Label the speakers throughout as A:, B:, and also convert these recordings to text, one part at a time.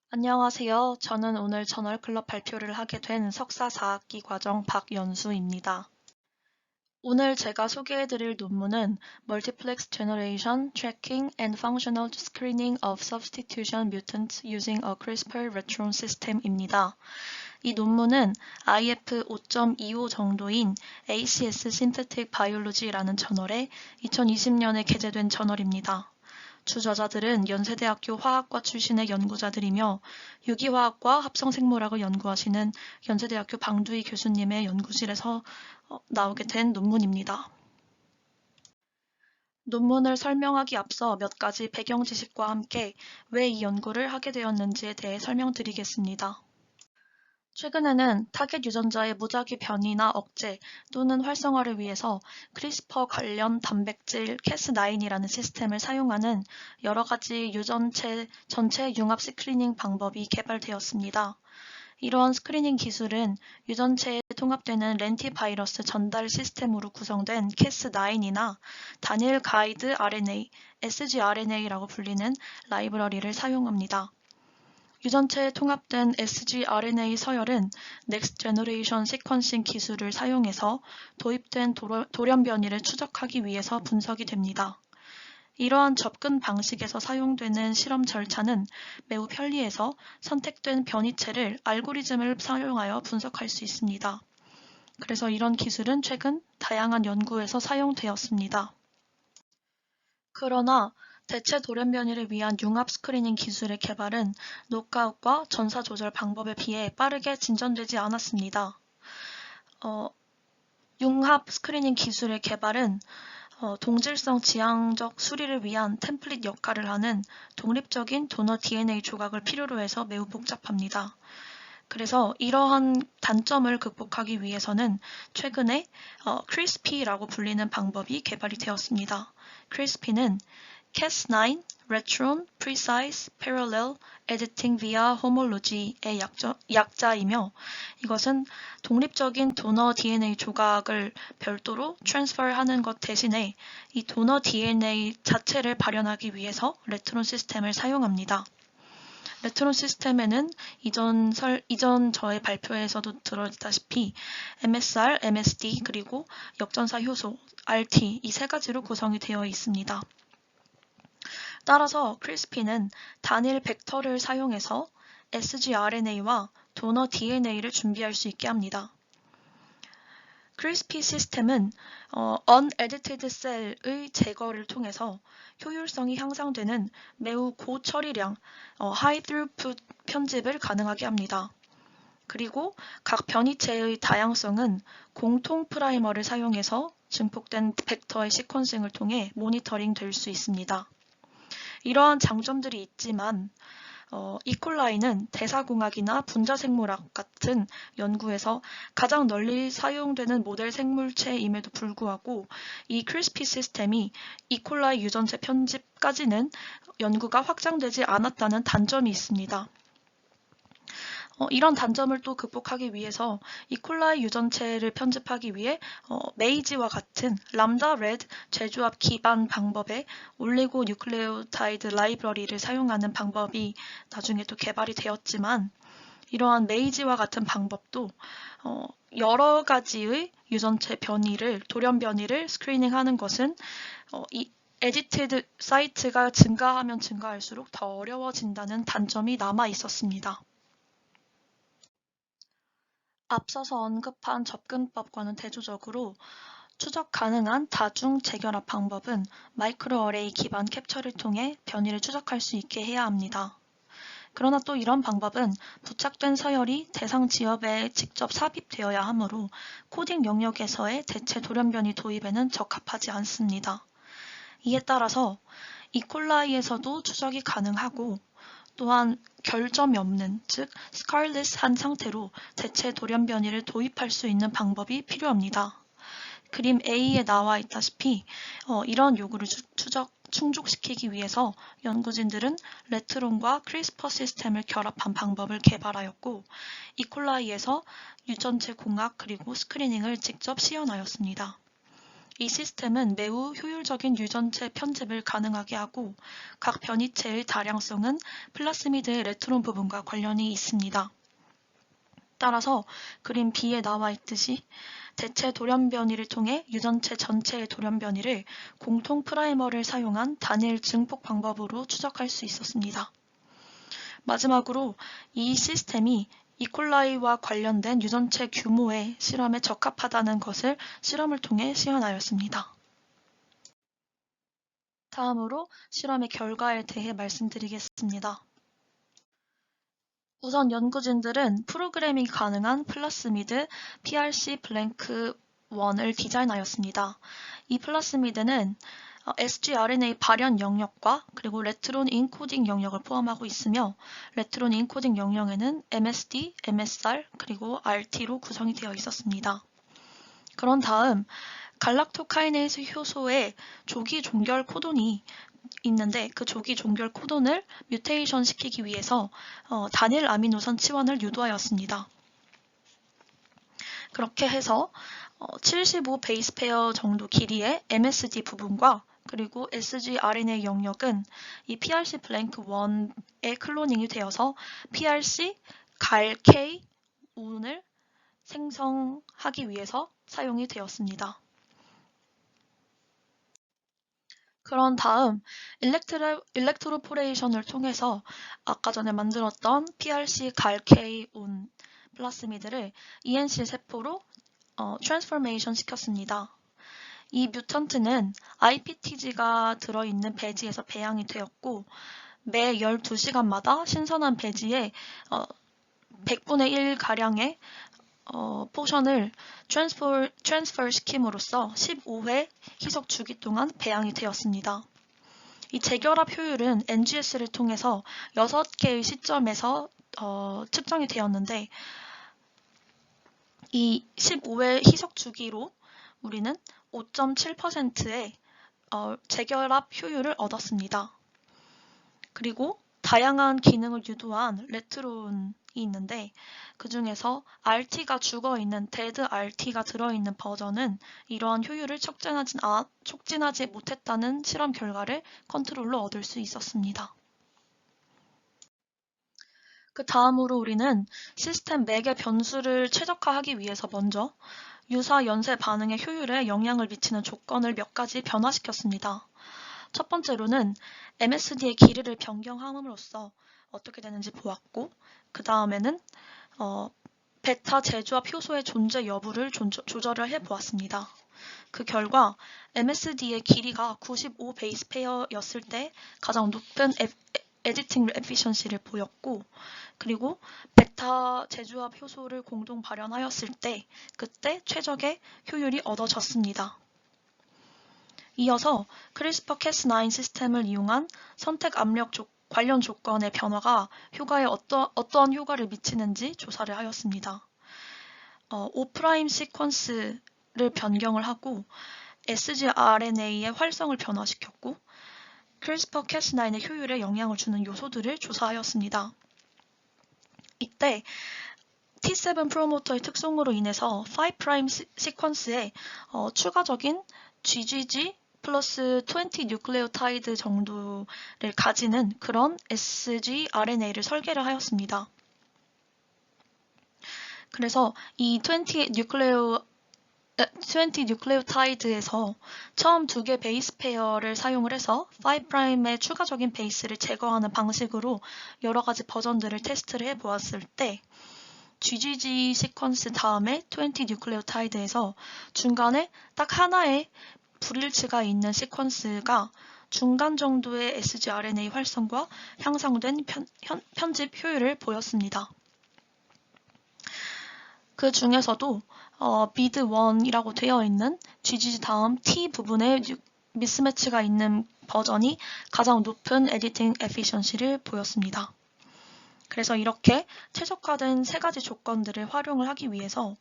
A: 안녕하세요. 저는 오늘 저널클럽 발표를 하게 된 석사 4학기 과정 박연수입니다. 오늘 제가 소개해드릴 논문은 Multiplex Generation Tracking and Functional Screening of Substitution Mutants Using a CRISPR Retron System입니다. 이 논문은 IF 5.25 정도인 ACS Synthetic Biology라는 저널에 2020년에 게재된 저널입니다. 주저자들은 연세대학교 화학과 출신의 연구자들이며 유기화학과 합성생물학을 연구하시는 연세대학교 방두희 교수님의 연구실에서 나오게 된 논문입니다. 논문을 설명하기 앞서 몇 가지 배경 지식과 함께 왜 이 연구를 하게 되었는지에 대해 설명드리겠습니다. 최근에는 타겟 유전자의 무작위 변이나 억제 또는 활성화를 위해서 크리스퍼 관련 단백질 Cas9이라는 시스템을 사용하는 여러 가지 유전체 전체 융합 스크리닝 방법이 개발되었습니다. 이러한 스크리닝 기술은 유전체에 통합되는 렌티바이러스 전달 시스템으로 구성된 Cas9이나 단일 가이드 RNA, sgRNA라고 불리는 라이브러리를 사용합니다. 유전체에 통합된 sgRNA 서열은 Next Generation Sequencing 기술을 사용해서 도입된 돌연 변이를 추적하기 위해서 분석이 됩니다. 이러한 접근 방식에서 사용되는 실험 절차는 매우 편리해서 선택된 변이체를 알고리즘을 사용하여 분석할 수 있습니다. 그래서 이런 기술은 최근 다양한 연구에서 사용되었습니다. 그러나 대체 돌연 변이를 위한 융합 스크리닝 기술의 개발은 노크아웃과 전사 조절 방법에 비해 빠르게 진전되지 않았습니다. 융합 스크리닝 기술의 개발은 동질성 지향적 수리를 위한 템플릿 역할을 하는 독립적인 도너 DNA 조각을 필요로 해서 매우 복잡합니다. 그래서 이러한 단점을 극복하기 위해서는 최근에 CRISPR라고 불리는 방법이 개발이 되었습니다. CRISPR는 Cas9, Retron, Precise, Parallel, Editing via Homology의 약자이며 이것은 독립적인 도너 DNA 조각을 별도로 트랜스퍼하는 것 대신에 이 도너 DNA 자체를 발현하기 위해서 레트론 시스템을 사용합니다. 레트론 시스템에는 이전 저의 발표에서도 들어있다시피 MSR, MSD 그리고 역전사 효소, RT 이 세 가지로 구성이 되어 있습니다. 따라서 CRISPR는 단일 벡터를 사용해서 sgRNA와 도너 DNA를 준비할 수 있게 합니다. CRISPR 시스템은 unedited 셀의 제거를 통해서 효율성이 향상되는 매우 고처리량 high throughput 편집을 가능하게 합니다. 그리고 각 변이체의 다양성은 공통 프라이머를 사용해서 증폭된 벡터의 시퀀싱을 통해 모니터링 될 수 있습니다. 이러한 장점들이 있지만 이콜라이는 대사공학이나 분자생물학 같은 연구에서 가장 널리 사용되는 모델 생물체임에도 불구하고 이 CRISPR 시스템이 이콜라이 유전체 편집까지는 연구가 확장되지 않았다는 단점이 있습니다. 이런 단점을 또 극복하기 위해서 이콜라이 유전체를 편집하기 위해 메이지와 같은 람다 레드 재조합 기반 방법의 올리고 뉴클레오타이드 라이브러리를 사용하는 방법이 나중에 또 개발이 되었지만 이러한 메이지와 같은 방법도 여러 가지의 유전체 변이를 돌연 변이를 스크리닝하는 것은 이 에디티드 사이트가 증가하면 증가할수록 더 어려워진다는 단점이 남아 있었습니다. 앞서서 언급한 접근법과는 대조적으로 추적 가능한 다중 재결합 방법은 마이크로어레이 기반 캡처를 통해 변이를 추적할 수 있게 해야 합니다. 그러나 또 이런 방법은 부착된 서열이 대상 지역에 직접 삽입되어야 하므로 코딩 영역에서의 대체 돌연 변이 도입에는 적합하지 않습니다. 이에 따라서 이콜라이에서도 추적이 가능하고 또한 결점이 없는, 즉 스칼렛한 상태로 대체 돌연 변이를 도입할 수 있는 방법이 필요합니다. 그림 A에 나와 있다시피 이런 요구를 충족시키기 위해서 연구진들은 레트론과 크리스퍼 시스템을 결합한 방법을 개발하였고 이콜라이에서 유전체 공학 그리고 스크리닝을 직접 시연하였습니다. 이 시스템은 매우 효율적인 유전체 편집을 가능하게 하고 각 변이체의 다량성은 플라스미드의 레트론 부분과 관련이 있습니다. 따라서 그림 B에 나와 있듯이 대체 돌연변이를 통해 유전체 전체의 돌연변이를 공통 프라이머를 사용한 단일 증폭 방법으로 추적할 수 있었습니다. 마지막으로 이 시스템이 이콜라이와 관련된 유전체 규모의 실험에 적합하다는 것을 실험을 통해 시연하였습니다. 다음으로 실험의 결과에 대해 말씀드리겠습니다. 우선 연구진들은 프로그래밍이 가능한 플라스미드 PRC-1을 디자인하였습니다. 이 플라스미드는 sgRNA 발현 영역과 그리고 레트론 인코딩 영역을 포함하고 있으며 레트론 인코딩 영역에는 MSD, MSR, 그리고 RT로 구성이 되어 있었습니다. 그런 다음 갈락토카이네이스 효소의 조기 종결 코돈이 있는데 그 조기 종결 코돈을 뮤테이션 시키기 위해서 단일 아미노산 치환을 유도하였습니다. 그렇게 해서 75 베이스 페어 정도 길이의 MSD 부분과 그리고 sgRNA 영역은 이 PRC-1의 클로닝이 되어서 PRC 갈 K 운을 생성하기 위해서 사용이 되었습니다. 그런 다음 일렉트로포레이션을 통해서 아까 전에 만들었던 PRC 갈 K운 플라스미드를 ENC 세포로 트랜스포메이션 시켰습니다. 이 뮤턴트는 IPTG가 들어있는 배지에서 배양이 되었고 매 12시간마다 신선한 배지에 100분의 1가량의 포션을 트랜스퍼 시킴으로써 15회 희석 주기 동안 배양이 되었습니다. 이 재결합 효율은 NGS를 통해서 6개의 시점에서 측정이 되었는데 이 15회 희석 주기로 우리는 5.7%의 재결합 효율을 얻었습니다. 그리고 다양한 기능을 유도한 레트론이 있는데 그 중에서 RT가 죽어있는 데드 RT가 들어있는 버전은 이러한 효율을 촉진하지 못했다는 실험 결과를 컨트롤로 얻을 수 있었습니다. 그 다음으로 우리는 시스템 맥의 변수를 최적화하기 위해서 먼저 유사 연쇄 반응의 효율에 영향을 미치는 조건을 몇 가지 변화시켰습니다. 첫 번째로는 MSD의 길이를 변경함으로써 어떻게 되는지 보았고 그 다음에는 베타 재조합 효소의 존재 여부를 조절을 해보았습니다. 그 결과 MSD의 길이가 95 베이스 페어였을 때 가장 높은 에디팅 에피션시를 보였고 그리고 베타 재조합 효소를 공동 발현하였을 때 그때 최적의 효율이 얻어졌습니다. 이어서 크리스퍼-캐스9 시스템을 이용한 선택 압력 관련 조건의 변화가 효과에 어떠한 효과를 미치는지 조사를 하였습니다. 5' 시퀀스를 변경을 하고 sgRNA의 활성을 변화시켰고 크리스퍼-캐스9의 효율에 영향을 주는 요소들을 조사하였습니다. 이때 T7 프로모터의 특성으로 인해서 5' 시퀀스에 추가적인 GGG 플러스 20 뉴클레오타이드 정도를 가지는 그런 sgRNA를 설계를 하였습니다. 그래서 이 20 뉴클레오타이드에서 처음 2개 베이스 페어를 사용을 해서 5'의 추가적인 베이스를 제거하는 방식으로 여러 가지 버전들을 테스트를 해보았을 때 GGG 시퀀스 다음에 20 뉴클레오타이드에서 중간에 딱 하나의 불일치가 있는 시퀀스가 중간 정도의 sgRNA 활성과 향상된 편집 효율을 보였습니다. 그 중에서도 BID1이라고 되어 있는 GGG 다음 T 부분에 미스매치가 있는 버전이 가장 높은 에디팅 에피션시를 보였습니다. 그래서 이렇게 최적화된 3가지 조건들을 활용을 하기 위해서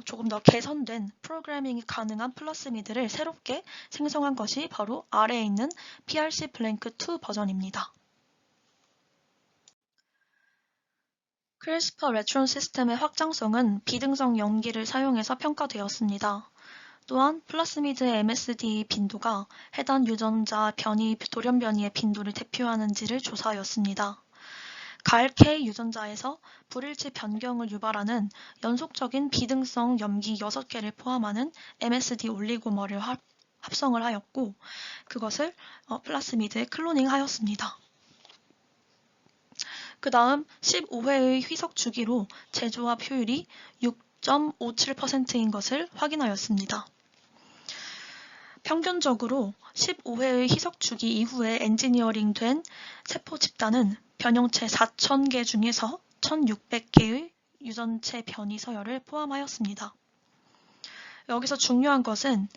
A: 조금 더 개선된 프로그래밍이 가능한 플라스미드를 새롭게 생성한 것이 바로 아래에 있는 PRC-2 버전입니다. 크리스퍼 레트론 시스템의 확장성은 비등성 염기를 사용해서 평가되었습니다. 또한 플라스미드의 MSD 빈도가 해당 유전자 변이, 돌연 변이의 빈도를 대표하는지를 조사하였습니다. 가을-K 유전자에서 불일치 변경을 유발하는 연속적인 비등성 염기 6개를 포함하는 MSD 올리고머를 합성을 하였고 그것을 플라스미드에 클로닝하였습니다. 그 다음 15회의 휘석 주기로 재조합 효율이 6.57%인 것을 확인하였습니다. 평균적으로 15회의 희석 주기 이후에 엔지니어링된 세포 집단은 변형체 4,000개 중에서 1,600개의 유전체 변이 서열을 포함하였습니다. 여기서 중요한 것은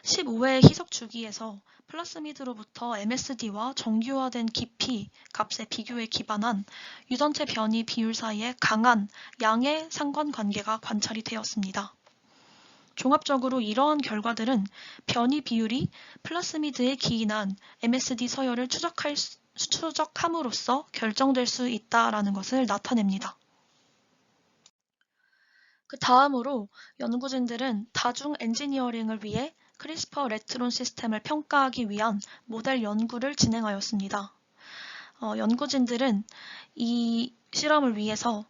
A: 15회 희석 주기에서 플라스미드로부터 MSD와 정규화된 깊이 값의 비교에 기반한 유전체 변이 비율 사이에 강한 양의 상관관계가 관찰이 되었습니다. 종합적으로 이러한 결과들은 변이 비율이 플라스미드에 기인한 MSD 서열을 추적함으로써 결정될 수 있다라는 것을 나타냅니다. 그 다음으로 연구진들은 다중 엔지니어링을 위해 크리스퍼 레트론 시스템을 평가하기 위한 모델 연구를 진행하였습니다. 연구진들은 이 실험을 위해서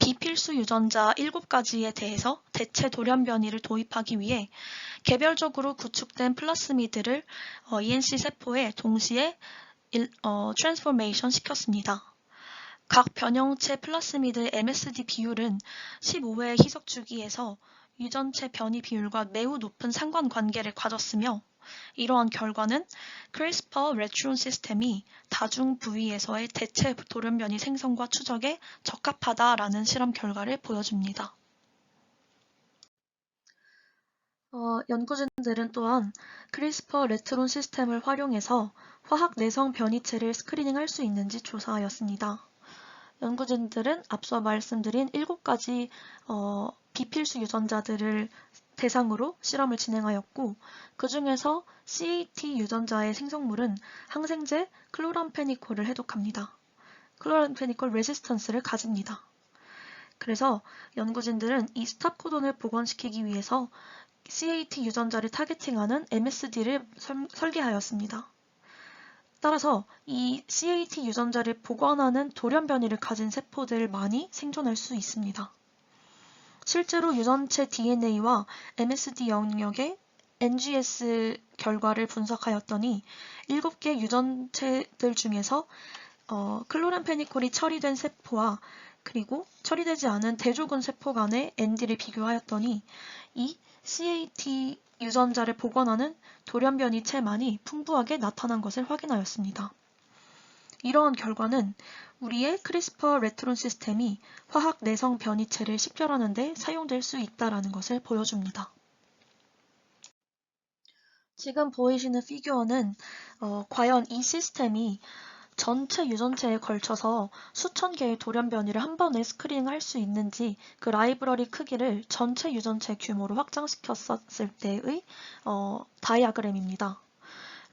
A: 비필수 유전자 7가지에 대해서 대체 돌연 변이를 도입하기 위해 개별적으로 구축된 플라스미드를 ENC 세포에 동시에 트랜스포메이션 시켰습니다. 각 변형체 플라스미드의 MSD 비율은 15회 희석 주기에서 유전체 변이 비율과 매우 높은 상관관계를 가졌으며 이러한 결과는 크리스퍼 레트론 시스템이 다중 부위에서의 대체 돌연 변이 생성과 추적에 적합하다라는 실험 결과를 보여줍니다. 연구진들은 또한 크리스퍼 레트론 시스템을 활용해서 화학 내성 변이체를 스크리닝할 수 있는지 조사하였습니다. 연구진들은 앞서 말씀드린 7가지 비필수 유전자들을 대상으로 실험을 진행하였고 그 중에서 CAT 유전자의 생성물은 항생제 클로람페니콜을 해독합니다. 클로람페니콜 레지스턴스를 가집니다. 그래서 연구진들은 이 스탑 코돈을 복원시키기 위해서 CAT 유전자를 타겟팅하는 MSD를 설계하였습니다. 따라서 이 CAT 유전자를 복원하는 돌연 변이를 가진 세포들만이 생존할 수 있습니다. 실제로 유전체 DNA와 MSD 영역의 NGS 결과를 분석하였더니 7개 유전체들 중에서 클로람페니콜이 처리된 세포와 그리고 처리되지 않은 대조군 세포 간의 ND를 비교하였더니 이 CAT 유전자를 복원하는 돌연 변이체만이 풍부하게 나타난 것을 확인하였습니다. 이러한 결과는 우리의 크리스퍼 레트론 시스템이 화학 내성 변이체를 식별하는 데 사용될 수 있다는 것을 보여줍니다. 지금 보이시는 피규어는 과연 이 시스템이 전체 유전체에 걸쳐서 수천 개의 돌연 변이를 한 번에 스크리닝할 수 있는지 그 라이브러리 크기를 전체 유전체 규모로 확장시켰을 때의 다이아그램입니다.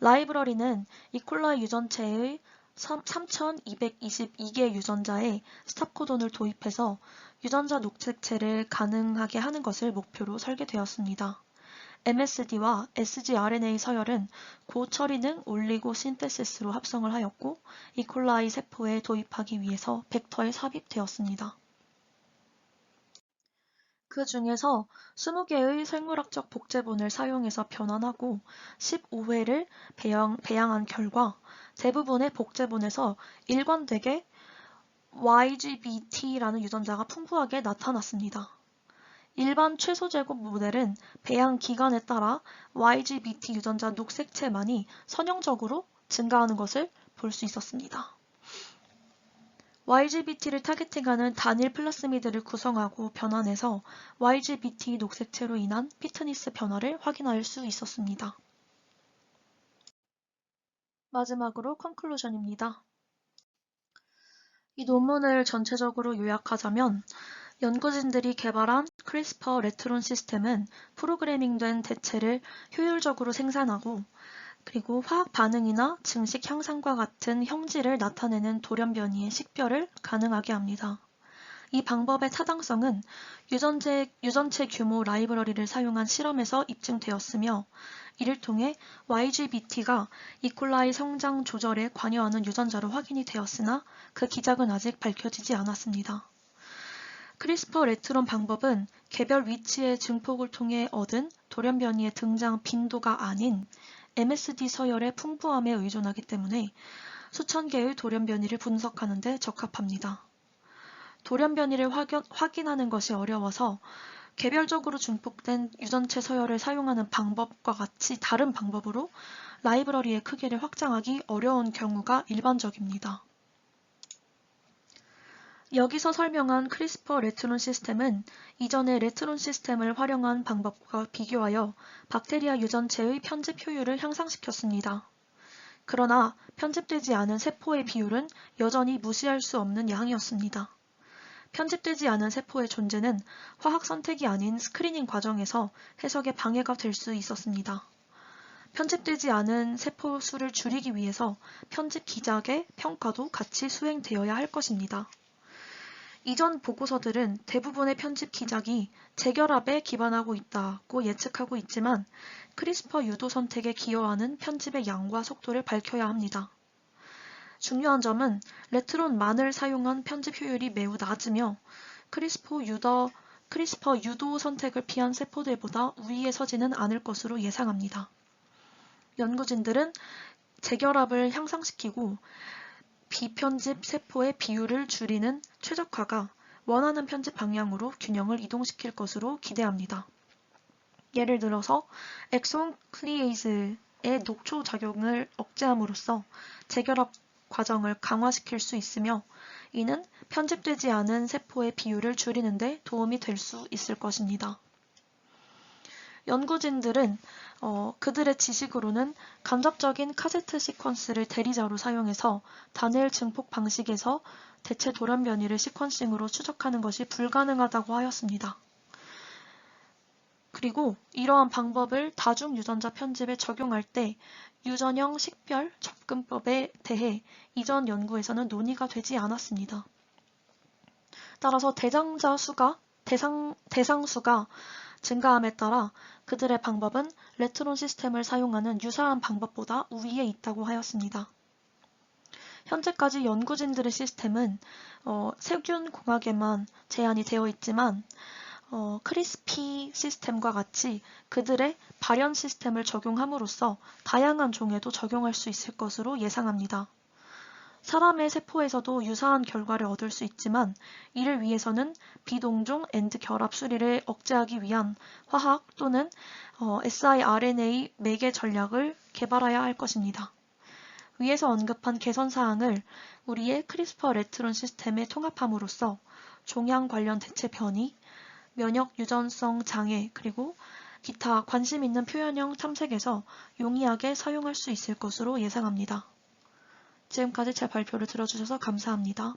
A: 라이브러리는 이콜라이 유전체의 3222개 유전자에 스탑 코돈을 도입해서 유전자 녹색체를 가능하게 하는 것을 목표로 설계되었습니다. MSD와 sgRNA 서열은 고처리능 올리고 신테시스로 합성을 하였고 이콜라이 세포에 도입하기 위해서 벡터에 삽입되었습니다. 그 중에서 20개의 생물학적 복제본을 사용해서 변환하고 15회를 배양한 결과 대부분의 복제본에서 일관되게 YGBT라는 유전자가 풍부하게 나타났습니다. 일반 최소 제곱 모델은 배양 기간에 따라 YGBT 유전자 녹색체만이 선형적으로 증가하는 것을 볼 수 있었습니다. YGBT를 타겟팅하는 단일 플라스미드를 구성하고 변환해서 YGBT 녹색체로 인한 피트니스 변화를 확인할 수 있었습니다. 마지막으로 컨클루전입니다. 이 논문을 전체적으로 요약하자면 연구진들이 개발한 크리스퍼 레트론 시스템은 프로그래밍된 대체를 효율적으로 생산하고 그리고 화학 반응이나 증식 향상과 같은 형질을 나타내는 돌연 변이의 식별을 가능하게 합니다. 이 방법의 타당성은 유전체 규모 라이브러리를 사용한 실험에서 입증되었으며 이를 통해 YGBT가 이콜라이 성장 조절에 관여하는 유전자로 확인이 되었으나 그 기작은 아직 밝혀지지 않았습니다. 크리스퍼 레트론 방법은 개별 위치의 증폭을 통해 얻은 돌연변이의 등장 빈도가 아닌 MSD 서열의 풍부함에 의존하기 때문에 수천 개의 돌연변이를 분석하는 데 적합합니다. 돌연변이를 확인하는 것이 어려워서 개별적으로 증폭된 유전체 서열을 사용하는 방법과 같이 다른 방법으로 라이브러리의 크기를 확장하기 어려운 경우가 일반적입니다. 여기서 설명한 크리스퍼 레트론 시스템은 이전의 레트론 시스템을 활용한 방법과 비교하여 박테리아 유전체의 편집 효율을 향상시켰습니다. 그러나 편집되지 않은 세포의 비율은 여전히 무시할 수 없는 양이었습니다. 편집되지 않은 세포의 존재는 화학 선택이 아닌 스크리닝 과정에서 해석에 방해가 될 수 있었습니다. 편집되지 않은 세포 수를 줄이기 위해서 편집 기작의 평가도 같이 수행되어야 할 것입니다. 이전 보고서들은 대부분의 편집 기작이 재결합에 기반하고 있다고 예측하고 있지만 크리스퍼 유도 선택에 기여하는 편집의 양과 속도를 밝혀야 합니다. 중요한 점은 레트론만을 사용한 편집 효율이 매우 낮으며 크리스퍼 유도 선택을 피한 세포들보다 우위에 서지는 않을 것으로 예상합니다. 연구진들은 재결합을 향상시키고 비편집 세포의 비율을 줄이는 최적화가 원하는 편집 방향으로 균형을 이동시킬 것으로 기대합니다. 예를 들어서 엑손 클리에이즈의 녹초 작용을 억제함으로써 재결합 과정을 강화시킬 수 있으며 이는 편집되지 않은 세포의 비율을 줄이는 데 도움이 될 수 있을 것입니다. 연구진들은 그들의 지식으로는 간접적인 카세트 시퀀스를 대리자로 사용해서 단일 증폭 방식에서 대체 돌연변이를 시퀀싱으로 추적하는 것이 불가능하다고 하였습니다. 그리고 이러한 방법을 다중 유전자 편집에 적용할 때 유전형 식별 접근법에 대해 이전 연구에서는 논의가 되지 않았습니다. 따라서 대상 수가 증가함에 따라 그들의 방법은 레트론 시스템을 사용하는 유사한 방법보다 우위에 있다고 하였습니다. 현재까지 연구진들의 시스템은 세균공학에만 제한이 되어 있지만 크리스피 시스템과 같이 그들의 발현 시스템을 적용함으로써 다양한 종에도 적용할 수 있을 것으로 예상합니다. 사람의 세포에서도 유사한 결과를 얻을 수 있지만 이를 위해서는 비동종 엔드 결합 수리를 억제하기 위한 화학 또는 siRNA 매개 전략을 개발해야 할 것입니다. 위에서 언급한 개선 사항을 우리의 크리스퍼 레트론 시스템에 통합함으로써 종양 관련 대체 변이, 면역 유전성 장애, 그리고 기타 관심 있는 표현형 탐색에서 용이하게 사용할 수 있을 것으로 예상합니다. 지금까지 제 발표를 들어주셔서 감사합니다.